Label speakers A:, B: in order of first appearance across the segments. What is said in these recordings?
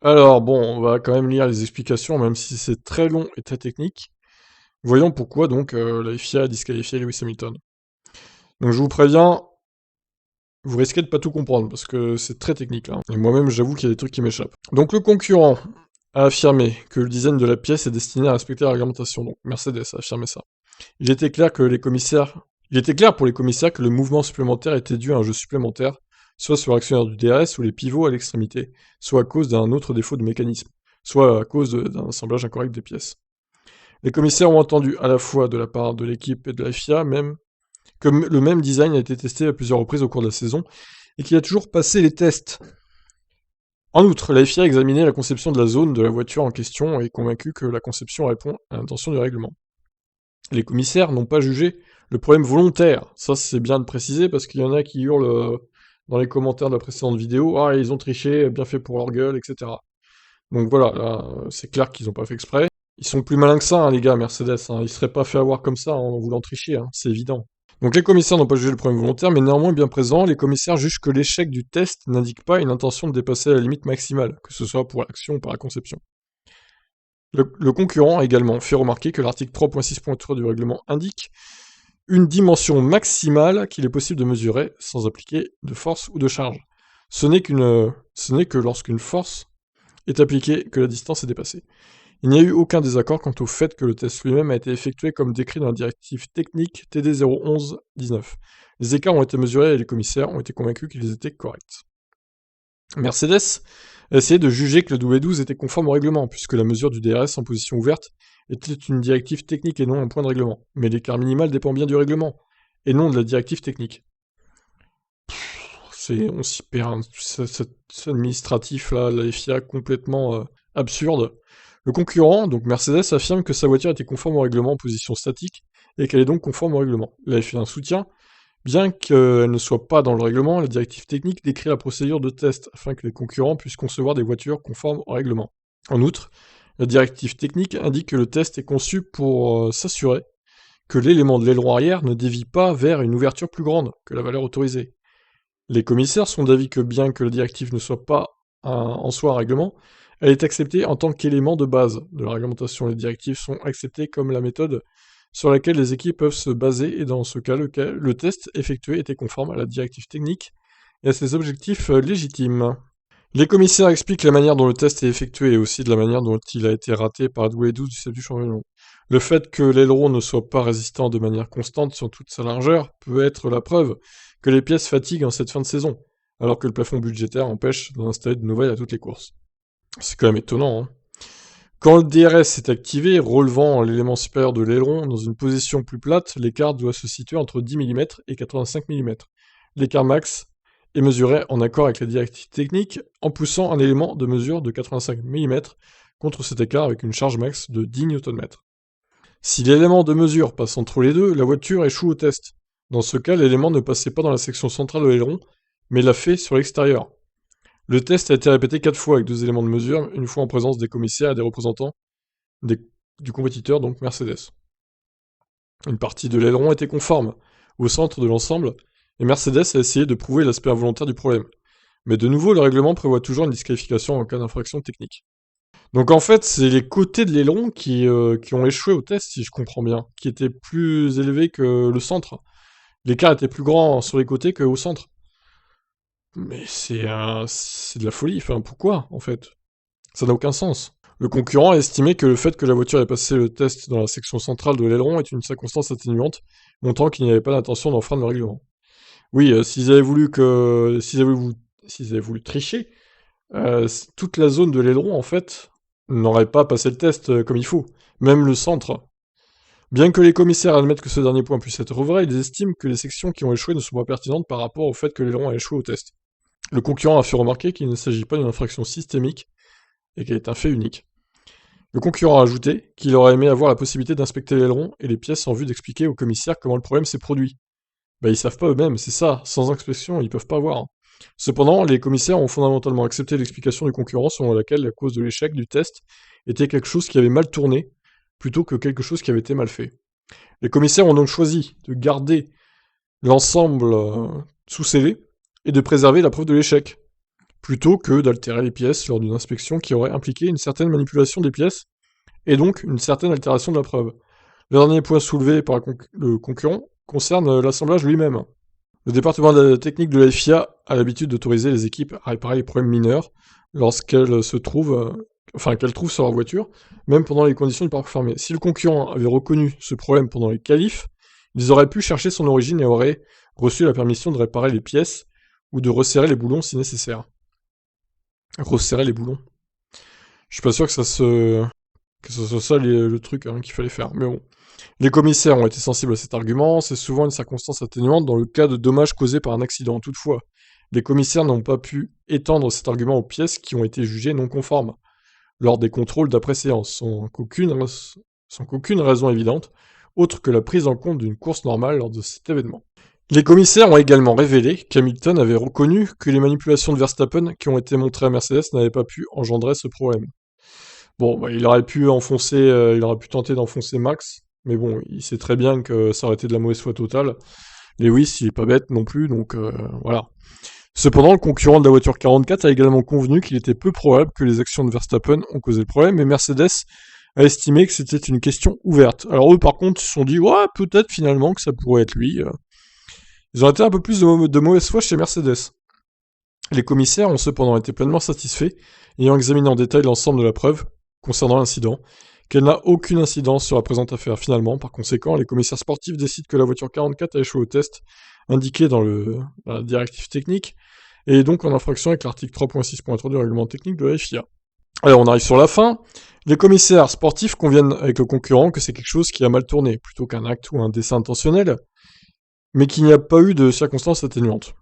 A: Alors bon, on va quand même lire les explications, même si c'est très long et très technique. Voyons pourquoi donc la FIA a disqualifié Lewis Hamilton. Donc je vous préviens, vous risquez de pas tout comprendre, parce que c'est très technique là. Et moi-même, j'avoue qu'il y a des trucs qui m'échappent. Donc le concurrent a affirmé que le design de la pièce est destiné à respecter la réglementation. Donc Mercedes a affirmé ça. Il était clair que les commissaires... Il était clair pour les commissaires que le mouvement supplémentaire était dû à un jeu supplémentaire, soit sur l'actionnaire du DRS ou les pivots à l'extrémité, soit à cause d'un autre défaut de mécanisme, soit à cause d'un assemblage incorrect des pièces. Les commissaires ont entendu à la fois de la part de l'équipe et de la FIA même que le même design a été testé à plusieurs reprises au cours de la saison et qu'il a toujours passé les tests. En outre, la FIA a examiné la conception de la zone de la voiture en question et est convaincu que la conception répond à l'intention du règlement. Les commissaires n'ont pas jugé le problème volontaire. Ça, c'est bien de préciser parce qu'il y en a qui hurlent dans les commentaires de la précédente vidéo, ah, ils ont triché, bien fait pour leur gueule, etc. Donc voilà, là, c'est clair qu'ils n'ont pas fait exprès. Ils sont plus malins que ça, hein, les gars, Mercedes. Hein. Ils seraient pas fait avoir comme ça en voulant tricher, hein, c'est évident. Donc les commissaires n'ont pas jugé le problème volontaire, mais néanmoins bien présent, les commissaires jugent que l'échec du test n'indique pas une intention de dépasser la limite maximale, que ce soit pour l'action ou par la conception. Le concurrent a également fait remarquer que l'article 3.6.3 du règlement indique une dimension maximale qu'il est possible de mesurer sans appliquer de force ou de charge. Ce n'est que lorsqu'une force est appliquée que la distance est dépassée. Il n'y a eu aucun désaccord quant au fait que le test lui-même a été effectué comme décrit dans la directive technique TD 011-19. Les écarts ont été mesurés et les commissaires ont été convaincus qu'ils étaient corrects. Mercedes a essayé de juger que le W12 était conforme au règlement, puisque la mesure du DRS en position ouverte était une directive technique et non un point de règlement. Mais l'écart minimal dépend bien du règlement, et non de la directive technique. On s'y perd, hein. Cet administratif là, la FIA complètement absurde. Le concurrent, donc Mercedes, affirme que sa voiture était conforme au règlement en position statique, et qu'elle est donc conforme au règlement. La FIA soutient bien qu'elle ne soit pas dans le règlement, la directive technique décrit la procédure de test afin que les concurrents puissent concevoir des voitures conformes au règlement. En outre, la directive technique indique que le test est conçu pour s'assurer que l'élément de l'aileron arrière ne dévie pas vers une ouverture plus grande que la valeur autorisée. Les commissaires sont d'avis que bien que la directive ne soit pas en soi un règlement, elle est acceptée en tant qu'élément de base de la réglementation. Les directives sont acceptées comme la méthode sur laquelle les équipes peuvent se baser, et dans ce cas, le test effectué était conforme à la directive technique et à ses objectifs légitimes. Les commissaires expliquent la manière dont le test est effectué et aussi de la manière dont il a été raté par la W12 du statut champion. Le fait que l'aileron ne soit pas résistant de manière constante sur toute sa largeur peut être la preuve que les pièces fatiguent en cette fin de saison, alors que le plafond budgétaire empêche d'en installer de nouvelles à toutes les courses. C'est quand même étonnant, hein. Quand le DRS est activé, relevant l'élément supérieur de l'aileron dans une position plus plate, l'écart doit se situer entre 10 mm et 85 mm. L'écart max est mesuré en accord avec la directive technique en poussant un élément de mesure de 85 mm contre cet écart avec une charge max de 10 Nm. Si l'élément de mesure passe entre les deux, la voiture échoue au test. Dans ce cas, l'élément ne passait pas dans la section centrale de l'aileron, mais l'a fait sur l'extérieur. Le test a été répété 4 fois avec 2 éléments de mesure, une fois en présence des commissaires et des représentants du compétiteur, donc Mercedes. Une partie de l'aileron était conforme au centre de l'ensemble, et Mercedes a essayé de prouver l'aspect involontaire du problème. Mais de nouveau, le règlement prévoit toujours une disqualification en cas d'infraction technique. Donc en fait, c'est les côtés de l'aileron qui ont échoué au test, si je comprends bien, qui étaient plus élevés que le centre. L'écart était plus grand sur les côtés qu'au centre. Mais c'est de la folie, enfin pourquoi, en fait? Ça n'a aucun sens. Le concurrent a estimé que le fait que la voiture ait passé le test dans la section centrale de l'aileron est une circonstance atténuante, montrant qu'il n'y avait pas d'intention d'enfreindre le règlement. Oui, s'ils avaient voulu tricher, toute la zone de l'aileron, en fait, n'aurait pas passé le test comme il faut. Même le centre. Bien que les commissaires admettent que ce dernier point puisse être vrai, ils estiment que les sections qui ont échoué ne sont pas pertinentes par rapport au fait que l'aileron a échoué au test. Le concurrent a fait remarquer qu'il ne s'agit pas d'une infraction systémique et qu'elle est un fait unique. Le concurrent a ajouté qu'il aurait aimé avoir la possibilité d'inspecter l'aileron et les pièces en vue d'expliquer aux commissaires comment le problème s'est produit. Bah ils savent pas eux-mêmes, c'est ça, sans inspection, ils peuvent pas voir, hein. Cependant, les commissaires ont fondamentalement accepté l'explication du concurrent selon laquelle la cause de l'échec du test était quelque chose qui avait mal tourné, plutôt que quelque chose qui avait été mal fait. Les commissaires ont donc choisi de garder l'ensemble sous scellé et de préserver la preuve de l'échec. plutôt que d'altérer les pièces lors d'une inspection qui aurait impliqué une certaine manipulation des pièces, et donc une certaine altération de la preuve. Le dernier point soulevé par le concurrent concerne l'assemblage lui-même. Le département de la technique de la FIA a l'habitude d'autoriser les équipes à réparer les problèmes mineurs lorsqu'elles qu'elles trouvent sur leur voiture, même pendant les conditions du parcours fermé. Si le concurrent avait reconnu ce problème pendant les qualifs, ils auraient pu chercher son origine et auraient reçu la permission de réparer les pièces ou de resserrer les boulons si nécessaire. Resserrer les boulons. Je suis pas sûr que ça soit ça le truc qu'il fallait faire, mais bon. Les commissaires ont été sensibles à cet argument, c'est souvent une circonstance atténuante dans le cas de dommages causés par un accident. Toutefois, les commissaires n'ont pas pu étendre cet argument aux pièces qui ont été jugées non conformes lors des contrôles d'après-séance, sans qu'aucune raison évidente, autre que la prise en compte d'une course normale lors de cet événement. Les commissaires ont également révélé qu'Hamilton avait reconnu que les manipulations de Verstappen qui ont été montrées à Mercedes n'avaient pas pu engendrer ce problème. Bon, il aurait pu tenter d'enfoncer Max, mais bon, il sait très bien que ça aurait été de la mauvaise foi totale. Lewis, il est pas bête non plus, donc voilà. Cependant, le concurrent de la voiture 44 a également convenu qu'il était peu probable que les actions de Verstappen ont causé le problème, et Mercedes a estimé que c'était une question ouverte. Alors eux, par contre, ils se sont dit, ouais, peut-être finalement que ça pourrait être lui. Ils ont été un peu plus de mauvaise foi chez Mercedes. Les commissaires ont cependant été pleinement satisfaits, ayant examiné en détail l'ensemble de la preuve concernant l'incident, qu'elle n'a aucune incidence sur la présente affaire. Finalement, par conséquent, les commissaires sportifs décident que la voiture 44 a échoué au test indiqué dans la directive technique, et donc en infraction avec l'article 3.6.3 du règlement technique de la FIA. Alors on arrive sur la fin. Les commissaires sportifs conviennent avec le concurrent que c'est quelque chose qui a mal tourné, plutôt qu'un acte ou un dessin intentionnel, mais qu'il n'y a pas eu de circonstances atténuantes.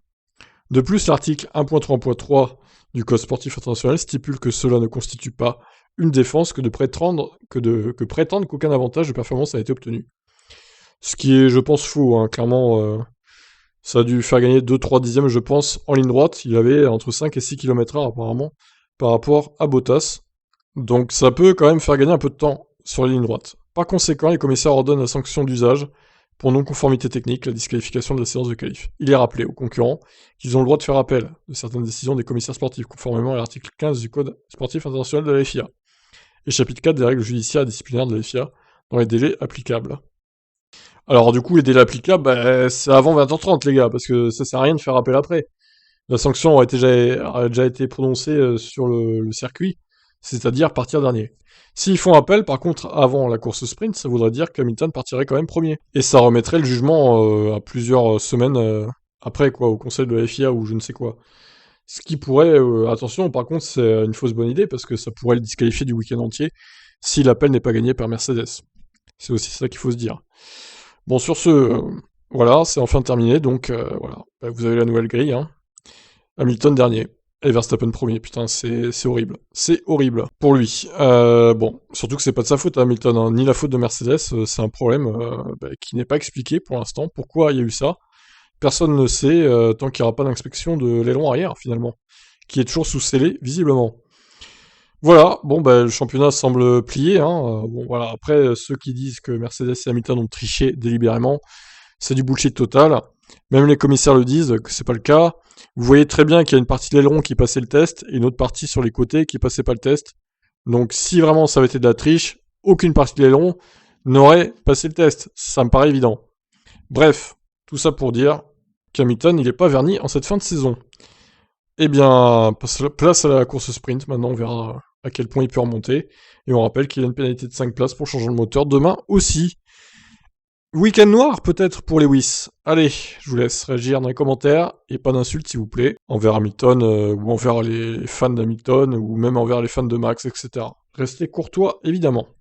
A: De plus, l'article 1.3.3 du Code sportif international stipule que cela ne constitue pas une défense que prétendre qu'aucun avantage de performance a été obtenu. Ce qui est, je pense, faux. Clairement, ça a dû faire gagner 2-3 dixièmes, je pense, en ligne droite. Il avait entre 5 et 6 km/h apparemment, par rapport à Bottas. Donc ça peut quand même faire gagner un peu de temps sur la ligne droite. Par conséquent, les commissaires ordonnent la sanction d'usage pour non-conformité technique, la disqualification de la séance de qualif. Il est rappelé aux concurrents qu'ils ont le droit de faire appel de certaines décisions des commissaires sportifs, conformément à l'article 15 du Code sportif international de la FIA, et chapitre 4 des règles judiciaires et disciplinaires de la FIA, dans les délais applicables. Alors du coup, les délais applicables, c'est avant 20h30 les gars, parce que ça sert à rien de faire appel après. La sanction a déjà été prononcée sur le circuit, c'est-à-dire partir dernier. S'ils font appel, par contre, avant la course sprint, ça voudrait dire qu'Hamilton partirait quand même premier. Et ça remettrait le jugement à plusieurs semaines après, quoi, au conseil de la FIA ou je ne sais quoi. Ce qui pourrait, attention, par contre, c'est une fausse bonne idée, parce que ça pourrait le disqualifier du week-end entier si l'appel n'est pas gagné par Mercedes. C'est aussi ça qu'il faut se dire. Bon, sur ce, voilà, c'est enfin terminé, donc voilà. Vous avez la nouvelle grille, Hamilton dernier. Et Verstappen premier, putain, c'est horrible. C'est horrible pour lui. Bon, surtout que c'est pas de sa faute, Hamilton, ni la faute de Mercedes, c'est un problème qui n'est pas expliqué pour l'instant. Pourquoi il y a eu ça? Personne ne sait, tant qu'il n'y aura pas d'inspection de l'aileron arrière, finalement, qui est toujours sous scellé, visiblement. Voilà, bon, le championnat semble plié, bon, voilà, après, ceux qui disent que Mercedes et Hamilton ont triché délibérément, c'est du bullshit total. Même les commissaires le disent, que c'est pas le cas. Vous voyez très bien qu'il y a une partie de l'aileron qui passait le test, et une autre partie sur les côtés qui passait pas le test. Donc si vraiment ça avait été de la triche, aucune partie de l'aileron n'aurait passé le test. Ça me paraît évident. Bref, tout ça pour dire qu'Hamilton, il est pas verni en cette fin de saison. Eh bien, place à la course sprint, maintenant on verra à quel point il peut remonter. Et on rappelle qu'il a une pénalité de 5 places pour changer le moteur demain aussi. Week-end noir peut-être pour Lewis. Allez, je vous laisse réagir dans les commentaires, et pas d'insultes s'il vous plaît, envers Hamilton, ou envers les fans d'Hamilton, ou même envers les fans de Max, etc. Restez courtois, évidemment.